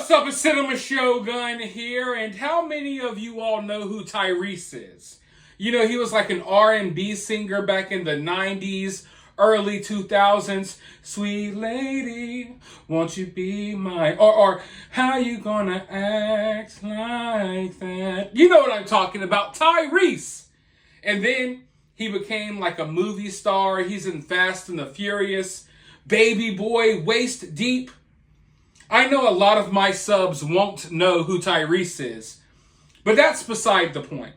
What's up, it's Cinema Shogun here, and how many of you all know who Tyrese is? You know, he was like an R&B singer back in the 90s, early 2000s. Sweet lady, won't you be my... Or how you gonna act like that? You know what I'm talking about, Tyrese. And then he became like a movie star. He's in Fast and the Furious, Baby Boy, Waist Deep. I know a lot of my subs won't know who Tyrese is, but that's beside the point.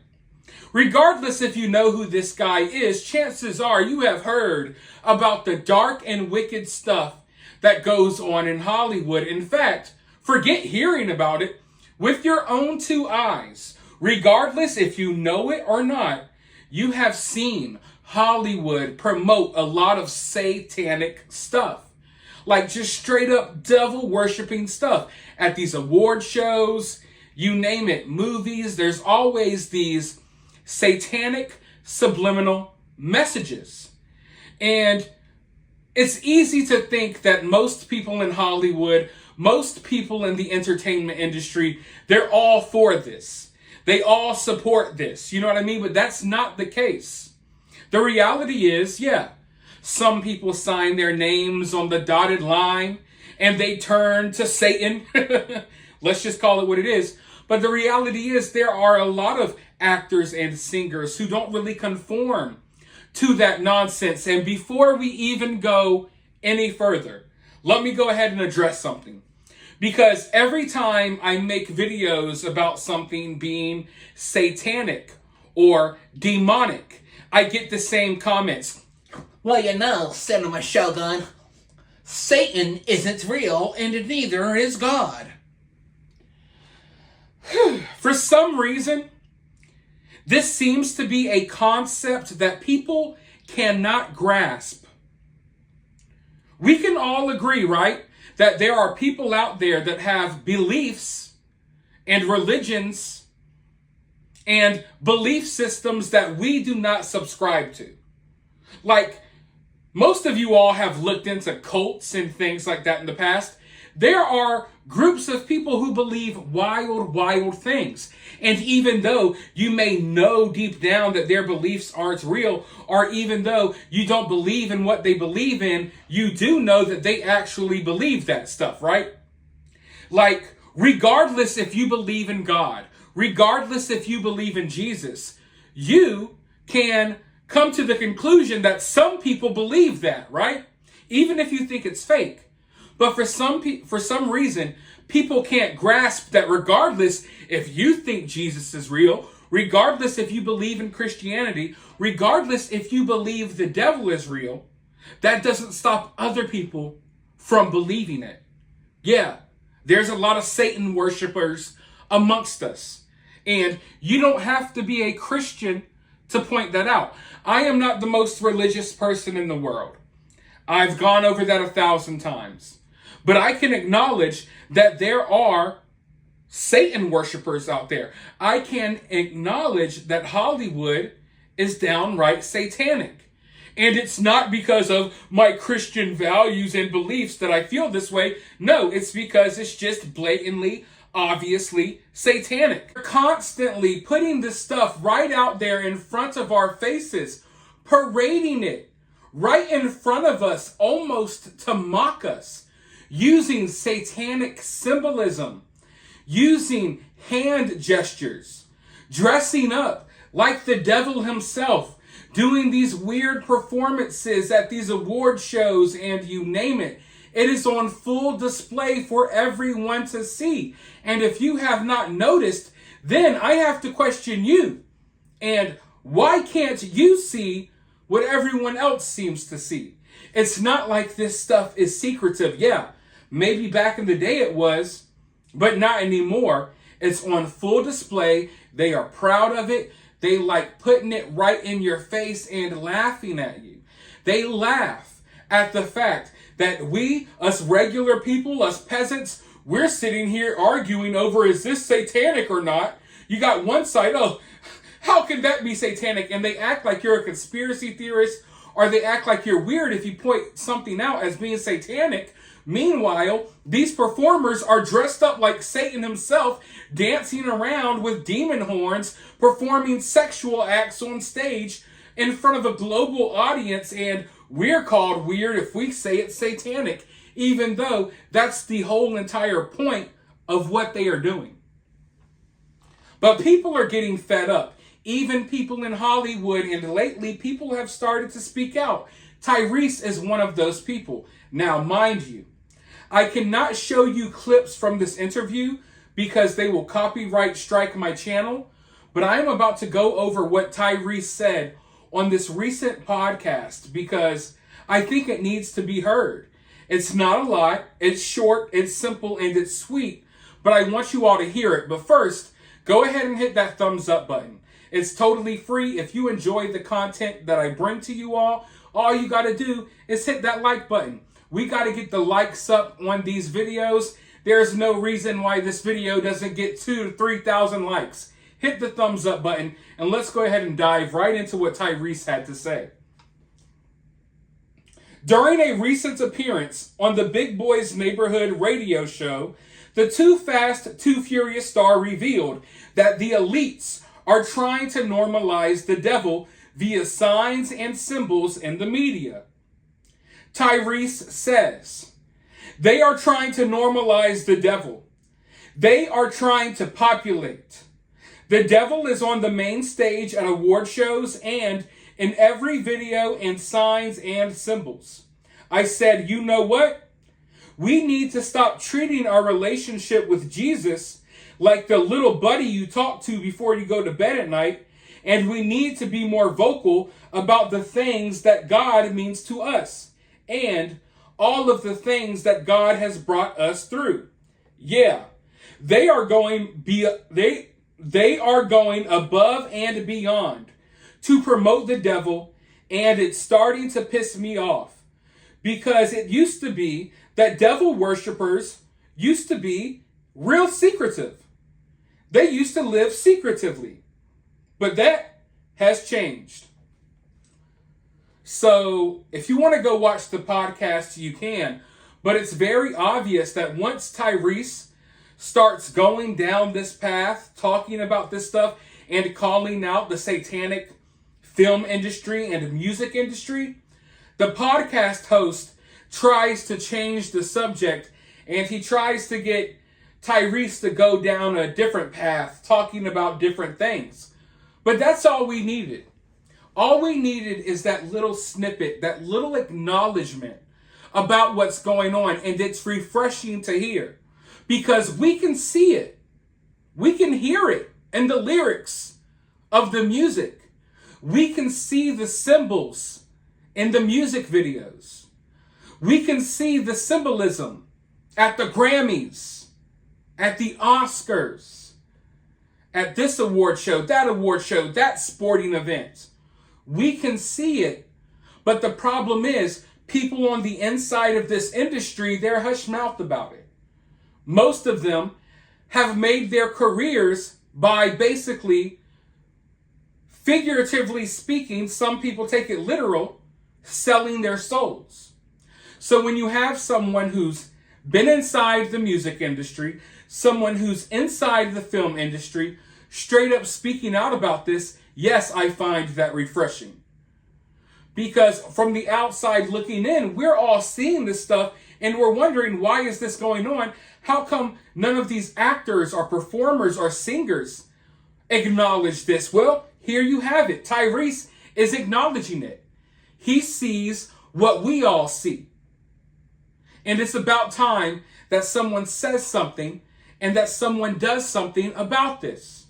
Regardless if you know who this guy is, chances are you have heard about the dark and wicked stuff that goes on in Hollywood. In fact, forget hearing about it. With your own two eyes, regardless if you know it or not, you have seen Hollywood promote a lot of satanic stuff. Like just straight up devil worshiping stuff at these award shows, you name it, movies. There's always these satanic subliminal messages. And it's easy to think that most people in Hollywood, most people in the entertainment industry, they're all for this. They all support this. You know what I mean? But that's not the case. The reality is, some people sign their names on the dotted line and they turn to Satan. Let's just call it what it is. But the reality is there are a lot of actors and singers who don't really conform to that nonsense. And before we even go any further, let me go ahead and address something. Because every time I make videos about something being satanic or demonic, I get the same comments. Well, you know, Cinema Shogun, Satan isn't real and neither is God. For some reason, this seems to be a concept that people cannot grasp. We can all agree, right, that there are people out there that have beliefs and religions and belief systems that we do not subscribe to. Like, most of you all have looked into cults and things like that in the past. There are groups of people who believe wild, wild things. And even though you may know deep down that their beliefs aren't real, or even though you don't believe in what they believe in, you do know that they actually believe that stuff, right? Like, regardless if you believe in God, regardless if you believe in Jesus, you can come to the conclusion that some people believe that, right? Even if you think it's fake. But for some reason, people can't grasp that regardless if you think Jesus is real, regardless if you believe in Christianity, regardless if you believe the devil is real, that doesn't stop other people from believing it. Yeah, there's a lot of Satan worshipers amongst us. And you don't have to be a Christian to point that out. I am not the most religious person in the world. I've gone over that 1,000 times. But I can acknowledge that there are Satan worshipers out there. I can acknowledge that Hollywood is downright satanic. And it's not because of my Christian values and beliefs that I feel this way. No, it's because it's just blatantly, obviously satanic. We're constantly putting this stuff right out there in front of our faces, parading it right in front of us, almost to mock us, using satanic symbolism, using hand gestures, dressing up like the devil himself, doing these weird performances at these award shows, and you name it. It is on full display for everyone to see. And if you have not noticed, then I have to question you. And why can't you see what everyone else seems to see? It's not like this stuff is secretive. Yeah, maybe back in the day it was, but not anymore. It's on full display. They are proud of it. They like putting it right in your face and laughing at you. They laugh at the fact that we, us regular people, us peasants, we're sitting here arguing over, is this satanic or not? You got one side, oh, how can that be satanic? And they act like you're a conspiracy theorist, or they act like you're weird if you point something out as being satanic, Meanwhile, these performers are dressed up like Satan himself, dancing around with demon horns, performing sexual acts on stage in front of a global audience, and we're called weird if we say it's satanic, even though that's the whole entire point of what they are doing. But people are getting fed up. Even people in Hollywood, and lately people have started to speak out. Tyrese is one of those people. Now, mind you, I cannot show you clips from this interview because they will copyright strike my channel, but I am about to go over what Tyrese said on this recent podcast because I think it needs to be heard. It's not a lot, it's short, it's simple, and it's sweet, but I want you all to hear it. But first, go ahead and hit that thumbs up button. It's totally free. If you enjoy the content that I bring to you all you got to do is hit that like button. We got to get the likes up on these videos. There's no reason why this video doesn't get 2,000 to 3,000 likes. Hit the thumbs up button, and let's go ahead and dive right into what Tyrese had to say. During a recent appearance on the Big Boys Neighborhood radio show, the Too Fast, Too Furious star revealed that the elites are trying to normalize the devil via signs and symbols in the media. Tyrese says, they are trying to normalize the devil. They are trying to populate. The devil is on the main stage at award shows and in every video and signs and symbols. I said, you know what? We need to stop treating our relationship with Jesus like the little buddy you talk to before you go to bed at night, and we need to be more vocal about the things that God means to us and all of the things that God has brought us through. Yeah, they are going above and beyond to promote the devil, and it's starting to piss me off because it used to be that devil worshipers used to be real secretive. They used to live secretively. But that has changed. So if you want to go watch the podcast, you can. But it's very obvious that once Tyrese starts going down this path, talking about this stuff, and calling out the satanic film industry and music industry, the podcast host tries to change the subject, and he tries to get Tyrese to go down a different path, talking about different things. But that's all we needed. All we needed is that little snippet, that little acknowledgement about what's going on, and it's refreshing to hear because we can see it. We can hear it in the lyrics of the music. We can see the symbols in the music videos. We can see the symbolism at the Grammys, at the Oscars, at this award show, that sporting event. We can see it, but the problem is people on the inside of this industry, they're hush-mouthed about it. Most of them have made their careers by basically, figuratively speaking, some people take it literal, selling their souls. So when you have someone who's been inside the music industry, someone who's inside the film industry, straight up speaking out about this, yes, I find that refreshing. Because from the outside looking in, we're all seeing this stuff and we're wondering, why is this going on? How come none of these actors or performers or singers acknowledge this? Well, here you have it. Tyrese is acknowledging it. He sees what we all see. And it's about time that someone says something and that someone does something about this.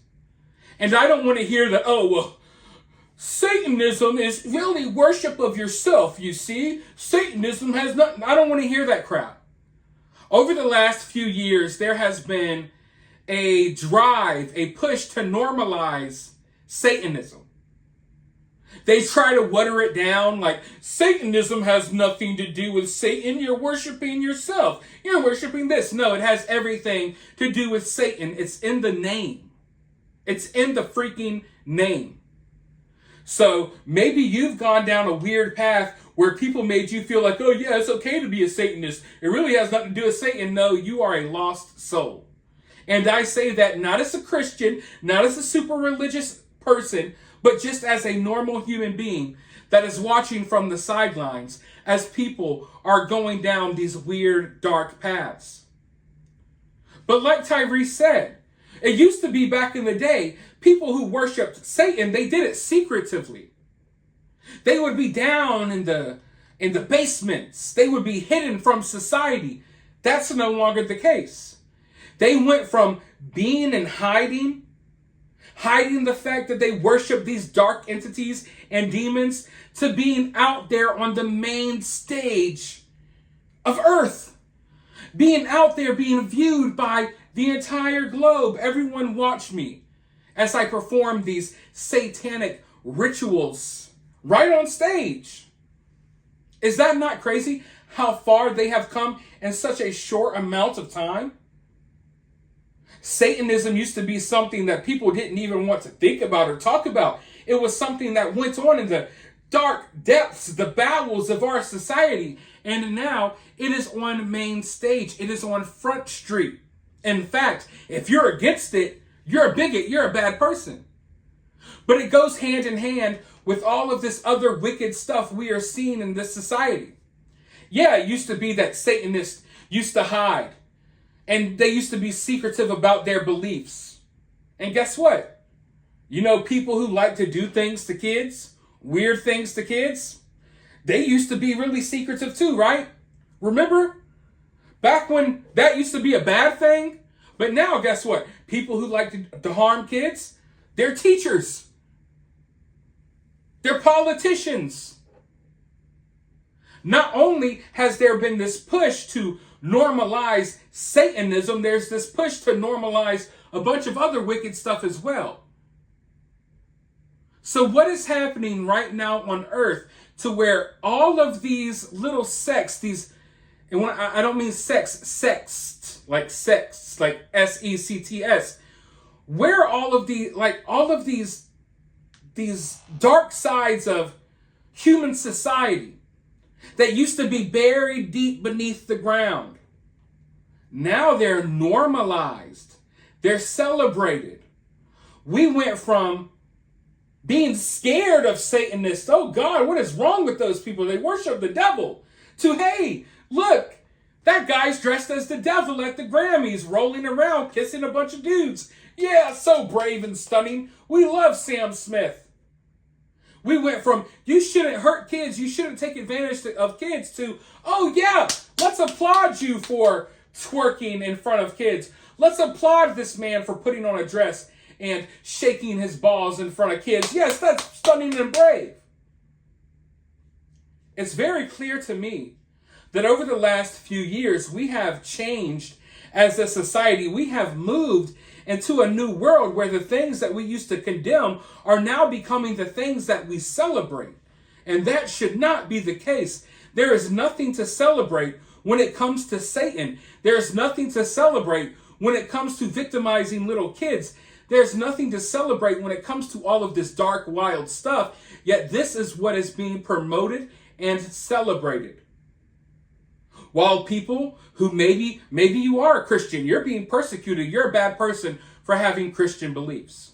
And I don't want to hear that, oh, well, Satanism is really worship of yourself, you see. Satanism has nothing. I don't want to hear that crap. Over the last few years, there has been a drive, a push to normalize Satanism. They try to water it down like Satanism has nothing to do with Satan. You're worshiping yourself. You're worshiping this. No, it has everything to do with Satan. It's in the name. It's in the freaking name. So maybe you've gone down a weird path where people made you feel like, oh yeah, it's okay to be a Satanist. It really has nothing to do with Satan. No, you are a lost soul. And I say that not as a Christian, not as a super religious person, but just as a normal human being that is watching from the sidelines as people are going down these weird, dark paths. But like Tyrese said, it used to be back in the day, people who worshiped Satan, they did it secretively. They would be down in the basements. They would be hidden from society. That's no longer the case. They went from being and hiding the fact that they worship these dark entities and demons, to being out there on the main stage of Earth. Being out there, being viewed by the entire globe. Everyone watch me as I perform these satanic rituals right on stage. Is that not crazy? How far they have come in such a short amount of time? Satanism used to be something that people didn't even want to think about or talk about. It was something that went on in the dark depths, the bowels of our society. And now it is on main stage. It is on Front Street. In fact, if you're against it, you're a bigot, you're a bad person. But it goes hand in hand with all of this other wicked stuff we are seeing in this society. Yeah, it used to be that Satanists used to hide. And they used to be secretive about their beliefs. And guess what? You know, people who like to do things to kids, weird things to kids, they used to be really secretive too, right? Remember? Back when that used to be a bad thing? But now, guess what? People who like to harm kids, they're teachers. They're politicians. Not only has there been this push to normalize Satanism, there's this push to normalize a bunch of other wicked stuff as well. So what is happening right now on earth to where all of these little sects, and when I don't mean sects, like sects, where all of these dark sides of human society that used to be buried deep beneath the ground, now they're normalized. They're celebrated. We went from being scared of Satanists, oh God, what is wrong with those people? They worship the devil, to hey, look, that guy's dressed as the devil at the Grammys, rolling around, kissing a bunch of dudes. Yeah, so brave and stunning. We love Sam Smith. We went from, you shouldn't hurt kids, you shouldn't take advantage of kids, to, oh yeah, let's applaud you for twerking in front of kids. Let's applaud this man for putting on a dress and shaking his balls in front of kids. Yes, that's stunning and brave. It's very clear to me that over the last few years, we have changed as a society. We have moved into a new world where the things that we used to condemn are now becoming the things that we celebrate. And that should not be the case. There is nothing to celebrate when it comes to Satan. There's nothing to celebrate when it comes to victimizing little kids. There's nothing to celebrate when it comes to all of this dark, wild stuff. Yet this is what is being promoted and celebrated. While people who maybe you are a Christian, you're being persecuted, you're a bad person for having Christian beliefs.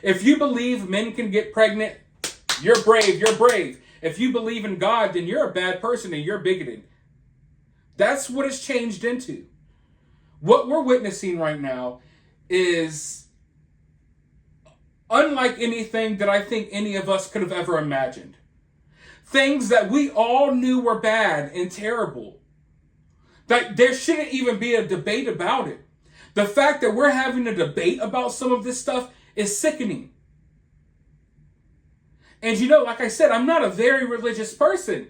If you believe men can get pregnant, you're brave, you're brave. If you believe in God, then you're a bad person and you're bigoted. That's what it's changed into. What we're witnessing right now is unlike anything that I think any of us could have ever imagined. Things that we all knew were bad and terrible. That there shouldn't even be a debate about it. The fact that we're having a debate about some of this stuff is sickening. And you know, like I said, I'm not a very religious person.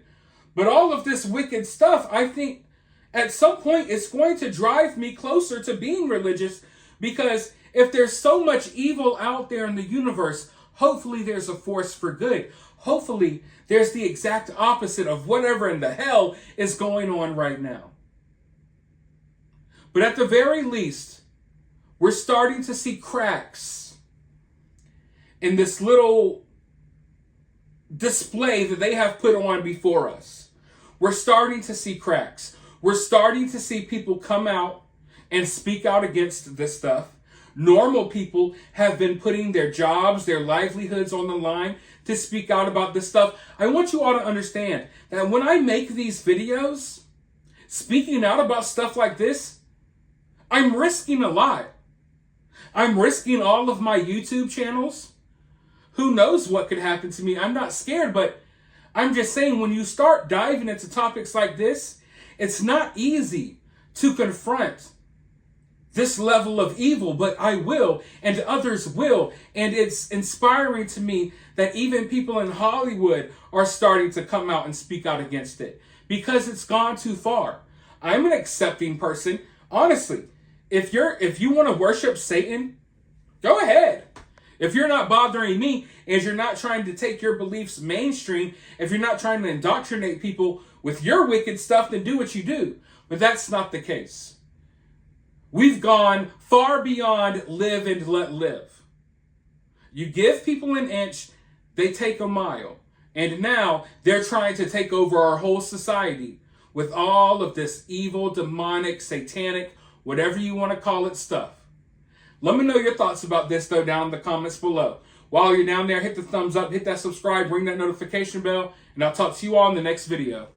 But all of this wicked stuff, I think at some point it's going to drive me closer to being religious. Because if there's so much evil out there in the universe, hopefully there's a force for good. Hopefully there's the exact opposite of whatever in the hell is going on right now. But at the very least, we're starting to see cracks in this little display that they have put on before us. We're starting to see cracks. We're starting to see people come out and speak out against this stuff. Normal people have been putting their jobs, their livelihoods on the line to speak out about this stuff. I want you all to understand that when I make these videos, speaking out about stuff like this, I'm risking a lot. I'm risking all of my YouTube channels. Who knows what could happen to me? I'm not scared, but I'm just saying when you start diving into topics like this, it's not easy to confront this level of evil, but I will, and others will. And it's inspiring to me that even people in Hollywood are starting to come out and speak out against it because it's gone too far. I'm an accepting person. Honestly, if you want to worship Satan, go ahead. If you're not bothering me and you're not trying to take your beliefs mainstream, if you're not trying to indoctrinate people with your wicked stuff, then do what you do. But that's not the case. We've gone far beyond live and let live. You give people an inch, they take a mile. And now they're trying to take over our whole society with all of this evil, demonic, satanic, whatever you want to call it stuff. Let me know your thoughts about this, though, down in the comments below. While you're down there, hit the thumbs up, hit that subscribe, ring that notification bell, and I'll talk to you all in the next video.